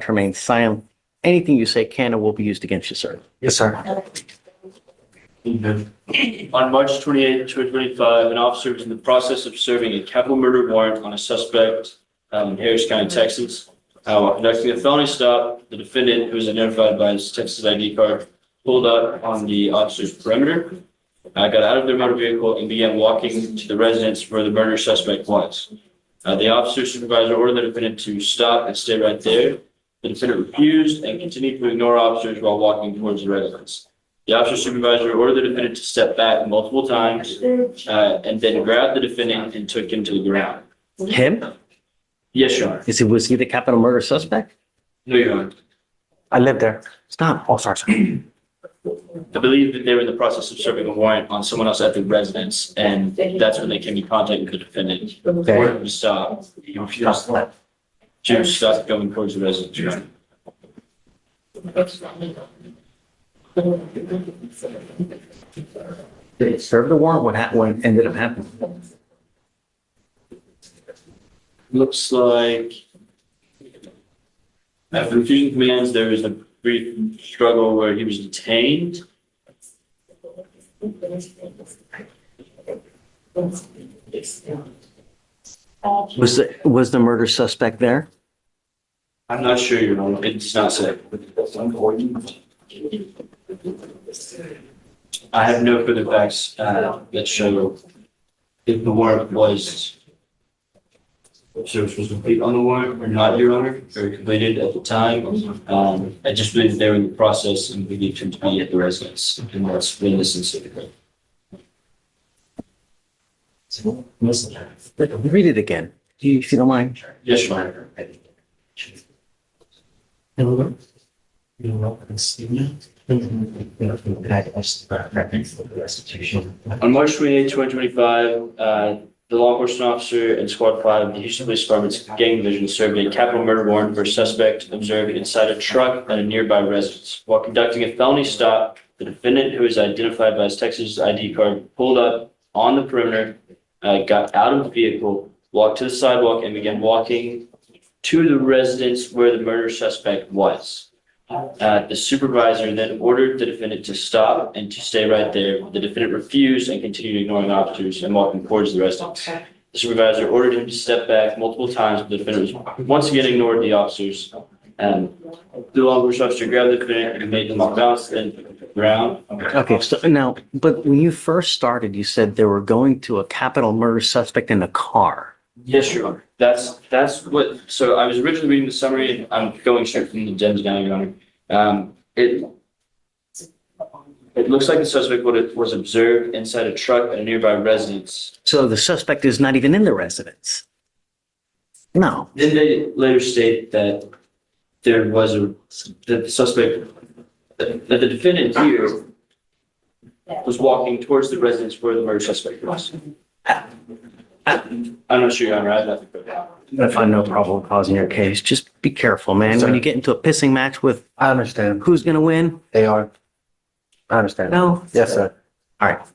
to remain silent. Anything you say can and will be used against you, sir. Yes, sir. On March 28, 2025, an officer was in the process of serving a capital murder warrant on a suspect in Harris County, Texas. While conducting a felony stop, the defendant, who was identified by his Texas ID card, pulled up on the officer's perimeter, got out of their motor vehicle, and began walking to the residence where the murder suspect was. The officer's supervisor ordered the defendant to stop and stay right there. The defendant refused and continued to ignore officers while walking towards the residence. The officer supervisor ordered the defendant to step back multiple times and then grabbed the defendant and took him to the ground. Him? Yes, Your Honor. Was he the capital murder suspect? No, Your Honor. I live there. Stop. Oh, sorry, sir. I believe that they were in the process of serving a warrant on someone else at the residence, and that's when they came in contact with the defendant. Ordered him to stop. He refused to stop going towards the residence, Your Honor. Did it serve the warrant? What ended up happening? Looks like after refusing commands, there was a brief struggle where he was detained. Was the murder suspect there? I'm not sure, Your Honor. It does not say. I have no further facts that show if the warrant was service was complete on the warrant or not, Your Honor, or completed at the time. I just believe they were in the process and believed him to be at the residence, and that's when this incident occurred. Read it again, if you don't mind. Yes, Your Honor. On March 28, 2025, the law enforcement officer and Squad 5 of the Houston Police Department's gang division served a capital murder warrant for a suspect observed inside a truck at a nearby residence. While conducting a felony stop, the defendant, who is identified by his Texas ID card, pulled up on the perimeter, got out of the vehicle, walked to the sidewalk, and began walking to the residence where the murder suspect was. The supervisor then ordered the defendant to stop and to stay right there. The defendant refused and continued ignoring officers and walking towards the residence. The supervisor ordered him to step back multiple times, but the defendant was once again ignored the officers. The law enforcement officer grabbed the defendant and made him bounce and the ground. Okay, so now, but when you first started, you said they were going to a capital murder suspect in a car. Yes, Your Honor. That's what. So I was originally reading the summary. And I'm going straight from the agenda now, Your Honor. It looks like the suspect was observed inside a truck at a nearby residence. So the suspect is not even in the residence. No. Then they later state that there was that the suspect, that the defendant here was walking towards the residence where the murder suspect was. I'm not sure, Your Honor. I have nothing further. I find no probable cause in your case. Just be careful, man. When you get into a pissing match with I understand. who's going to win, They are. I understand. no. Yes, sir. All right.